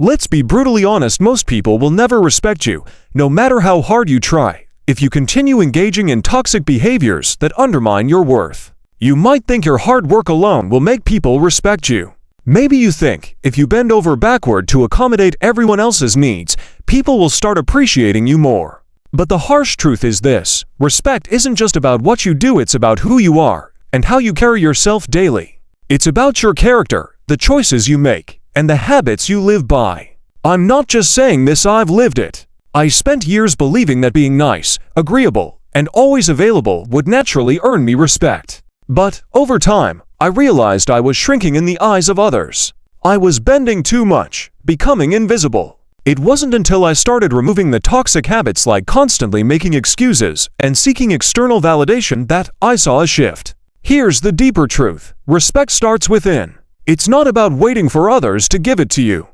Let's be brutally honest, most people will never respect you, no matter how hard you try, if you continue engaging in toxic behaviors that undermine your worth. You might think your hard work alone will make people respect you. Maybe you think, if you bend over backward to accommodate everyone else's needs, people will start appreciating you more. But the harsh truth is this: respect isn't just about what you do, it's about who you are and how you carry yourself daily. It's about your character, the choices you make, and the habits you live by. I'm not just saying this, I've lived it. I spent years believing that being nice, agreeable, and always available would naturally earn me respect. But, over time, I realized I was shrinking in the eyes of others. I was bending too much, becoming invisible. It wasn't until I started removing the toxic habits like constantly making excuses and seeking external validation that I saw a shift. Here's the deeper truth: respect starts within. It's not about waiting for others to give it to you.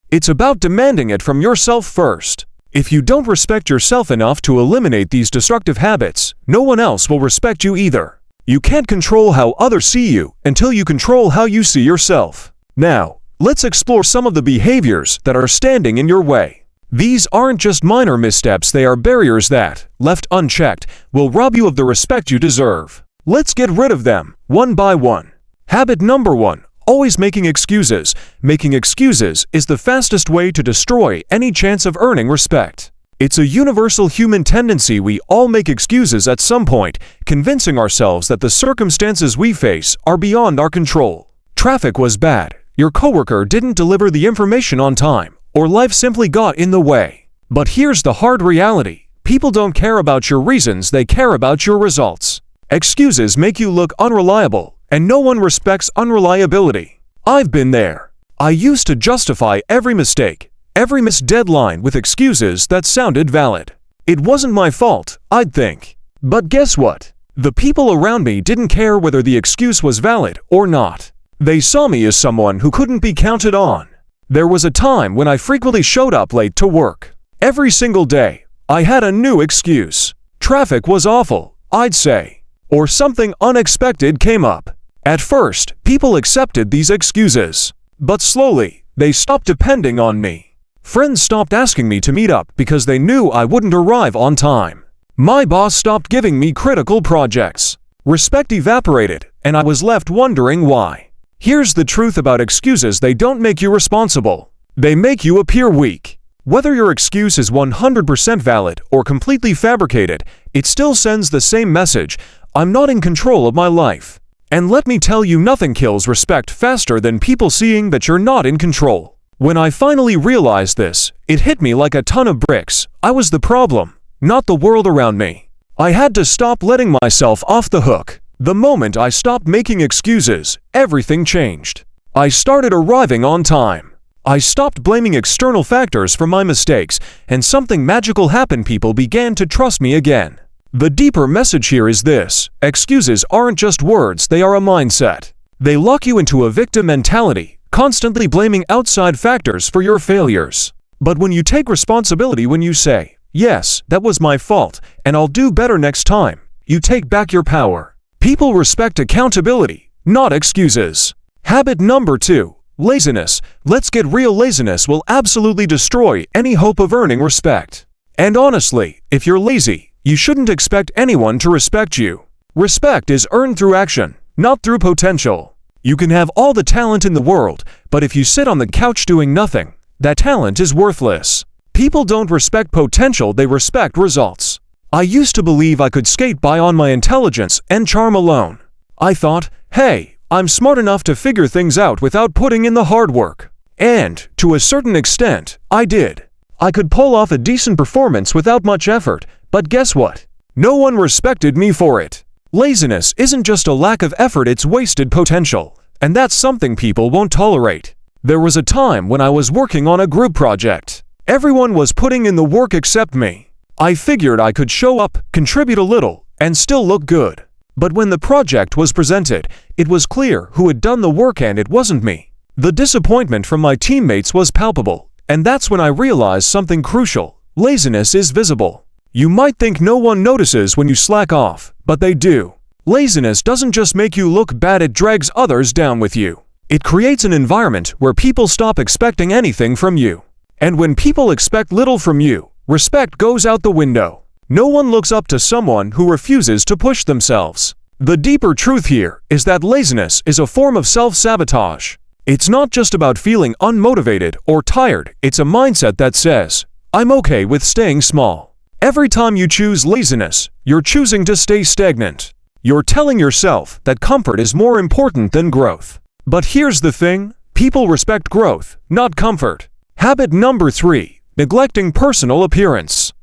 It's about demanding it from yourself first. If you don't respect yourself enough to eliminate these destructive habits, no one else will respect you either. You can't control how others see you until you control how you see yourself. Now, let's explore some of the behaviors that are standing in your way. These aren't just minor missteps, they are barriers that, left unchecked, will rob you of the respect you deserve. Let's get rid of them, one by one. Habit number 1. Always making excuses. Making excuses is the fastest way to destroy any chance of earning respect. It's a universal human tendency. We all make excuses at some point, convincing ourselves that the circumstances we face are beyond our control. Traffic was bad, your coworker didn't deliver the information on time, or life simply got in the way. But here's the hard reality: people don't care about your reasons, they care about your results. Excuses make you look unreliable, and no one respects unreliability. I've been there. I used to justify every mistake, every missed deadline with excuses that sounded valid. It wasn't my fault, I'd think. But guess what? The people around me didn't care whether the excuse was valid or not. They saw me as someone who couldn't be counted on. There was a time when I frequently showed up late to work. Every single day, I had a new excuse. Traffic was awful, I'd say. Or something unexpected came up. At first, people accepted these excuses. But slowly, they stopped depending on me. Friends stopped asking me to meet up because they knew I wouldn't arrive on time. My boss stopped giving me critical projects. Respect evaporated, and I was left wondering why. Here's the truth about excuses: they don't make you responsible. They make you appear weak. Whether your excuse is 100% valid or completely fabricated, it still sends the same message: I'm not in control of my life. And let me tell you, nothing kills respect faster than people seeing that you're not in control. When I finally realized this, it hit me like a ton of bricks. I was the problem, not the world around me. I had to stop letting myself off the hook. The moment I stopped making excuses, everything changed. I started arriving on time. I stopped blaming external factors for my mistakes, and something magical happened: people began to trust me again. The deeper message here is this: excuses aren't just words, they are a mindset. They lock you into a victim mentality, constantly blaming outside factors for your failures. But when you take responsibility, when you say, yes, that was my fault, and I'll do better next time, you take back your power. People respect accountability, not excuses. Habit number 2. Laziness. Let's get real. Laziness will absolutely destroy any hope of earning respect. And honestly, if you're lazy, you shouldn't expect anyone to respect you. Respect is earned through action, not through potential. You can have all the talent in the world, but if you sit on the couch doing nothing, that talent is worthless. People don't respect potential, they respect results. I used to believe I could skate by on my intelligence and charm alone. I thought, hey, I'm smart enough to figure things out without putting in the hard work. And, to a certain extent, I did. I could pull off a decent performance without much effort, but guess what? No one respected me for it. Laziness isn't just a lack of effort, it's wasted potential. And that's something people won't tolerate. There was a time when I was working on a group project. Everyone was putting in the work except me. I figured I could show up, contribute a little, and still look good. But when the project was presented, it was clear who had done the work, and it wasn't me. The disappointment from my teammates was palpable, and that's when I realized something crucial: laziness is visible. You might think no one notices when you slack off, but they do. Laziness doesn't just make you look bad, it drags others down with you. It creates an environment where people stop expecting anything from you. And when people expect little from you, respect goes out the window. No one looks up to someone who refuses to push themselves. The deeper truth here is that laziness is a form of self-sabotage. It's not just about feeling unmotivated or tired, it's a mindset that says, "I'm okay with staying small." Every time you choose laziness, you're choosing to stay stagnant. You're telling yourself that comfort is more important than growth. But here's the thing, people respect growth, not comfort. Habit number 3, neglecting personal appearance.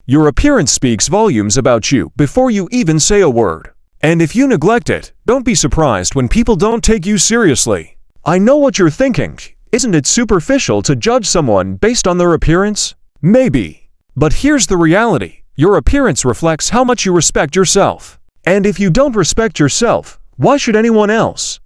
Your appearance speaks volumes about you before you even say a word. And if you neglect it, don't be surprised when people don't take you seriously. I know what you're thinking. Isn't it superficial to judge someone based on their appearance? Maybe. But here's the reality. Your appearance reflects how much you respect yourself. And if you don't respect yourself, why should anyone else?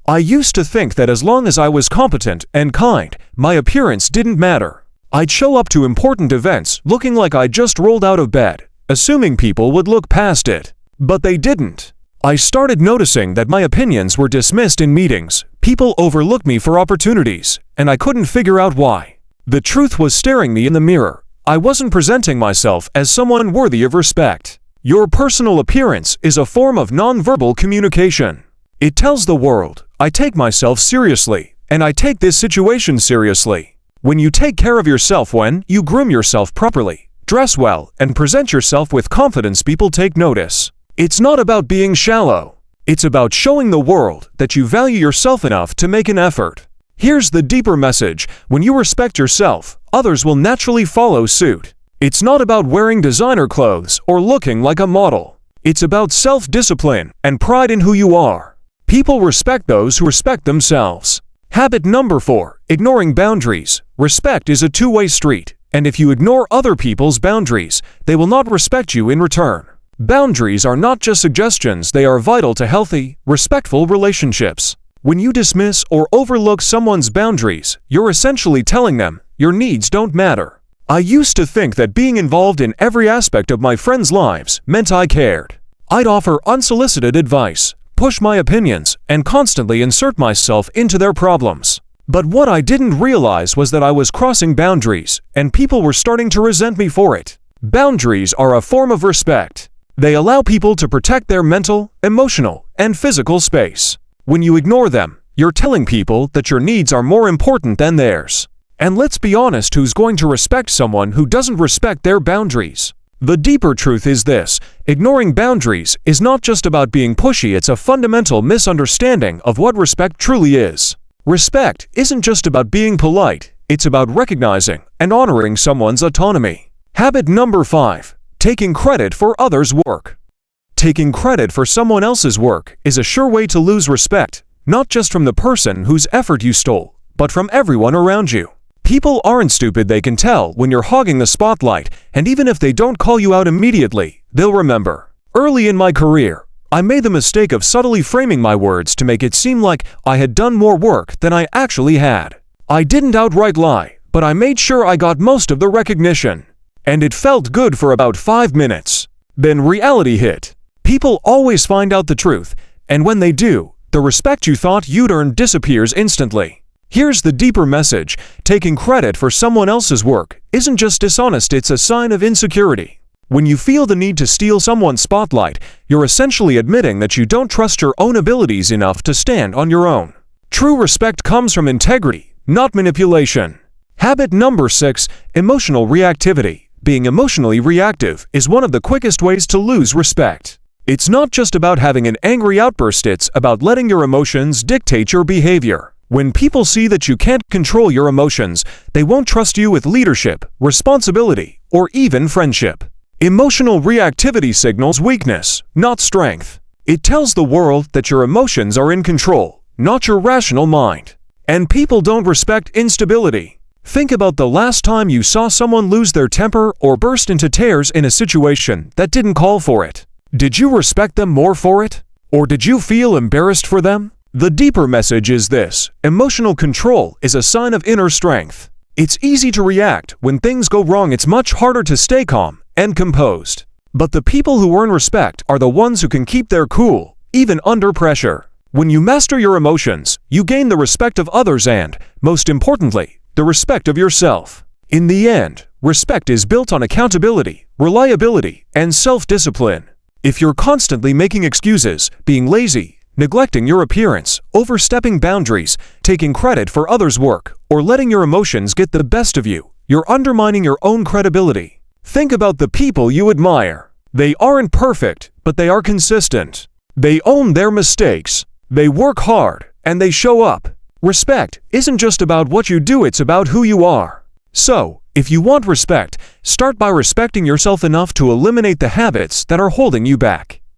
I used to think that as long as I was competent and kind, my appearance didn't matter. I'd show up to important events looking like I just rolled out of bed, assuming people would look past it. But they didn't. I started noticing that my opinions were dismissed in meetings, people overlooked me for opportunities, and I couldn't figure out why. The truth was staring me in the mirror. I wasn't presenting myself as someone worthy of respect. Your personal appearance is a form of nonverbal communication. It tells the world, I take myself seriously, and I take this situation seriously. When you take care of yourself, when you groom yourself properly, dress well, and present yourself with confidence, people take notice. It's not about being shallow. It's about showing the world that you value yourself enough to make an effort. Here's the deeper message. When you respect yourself, others will naturally follow suit. It's not about wearing designer clothes or looking like a model. It's about self-discipline and pride in who you are. People respect those who respect themselves. Habit number 4, ignoring boundaries. Respect is a two-way street, and if you ignore other people's boundaries, they will not respect you in return. Boundaries are not just suggestions, they are vital to healthy, respectful relationships. When you dismiss or overlook someone's boundaries, you're essentially telling them, your needs don't matter. I used to think that being involved in every aspect of my friends' lives meant I cared. I'd offer unsolicited advice, push my opinions, and constantly insert myself into their problems. But what I didn't realize was that I was crossing boundaries, and people were starting to resent me for it. Boundaries are a form of respect. They allow people to protect their mental, emotional, and physical space. When you ignore them, you're telling people that your needs are more important than theirs. And let's be honest, who's going to respect someone who doesn't respect their boundaries? The deeper truth is this: ignoring boundaries is not just about being pushy, it's a fundamental misunderstanding of what respect truly is. Respect isn't just about being polite, it's about recognizing and honoring someone's autonomy. Habit number 5. Taking credit for others' work. Taking credit for someone else's work is a sure way to lose respect, not just from the person whose effort you stole, but from everyone around you. People aren't stupid, they can tell when you're hogging the spotlight, and even if they don't call you out immediately, they'll remember. Early in my career, I made the mistake of subtly framing my words to make it seem like I had done more work than I actually had. I didn't outright lie, but I made sure I got most of the recognition. And it felt good for about 5 minutes. Then reality hit. People always find out the truth, and when they do, the respect you thought you'd earned disappears instantly. Here's the deeper message: taking credit for someone else's work isn't just dishonest, it's a sign of insecurity. When you feel the need to steal someone's spotlight, you're essentially admitting that you don't trust your own abilities enough to stand on your own. True respect comes from integrity, not manipulation. Habit number 6, emotional reactivity. Being emotionally reactive is one of the quickest ways to lose respect. It's not just about having an angry outburst, it's about letting your emotions dictate your behavior. When people see that you can't control your emotions, they won't trust you with leadership, responsibility, or even friendship. Emotional reactivity signals weakness, not strength. It tells the world that your emotions are in control, not your rational mind. And people don't respect instability. Think about the last time you saw someone lose their temper or burst into tears in a situation that didn't call for it. Did you respect them more for it? Or did you feel embarrassed for them? The deeper message is this: emotional control is a sign of inner strength. It's easy to react when things go wrong, it's much harder to stay calm and composed. But the people who earn respect are the ones who can keep their cool, even under pressure. When you master your emotions, you gain the respect of others and, most importantly, the respect of yourself. In the end, respect is built on accountability, reliability, and self-discipline. If you're constantly making excuses, being lazy, neglecting your appearance, overstepping boundaries, taking credit for others' work, or letting your emotions get the best of you, you're undermining your own credibility. Think about the people you admire. They aren't perfect, but they are consistent. They own their mistakes. They work hard, and they show up. Respect isn't just about what you do, it's about who you are. So, if you want respect, start by respecting yourself enough to eliminate the habits that are holding you back.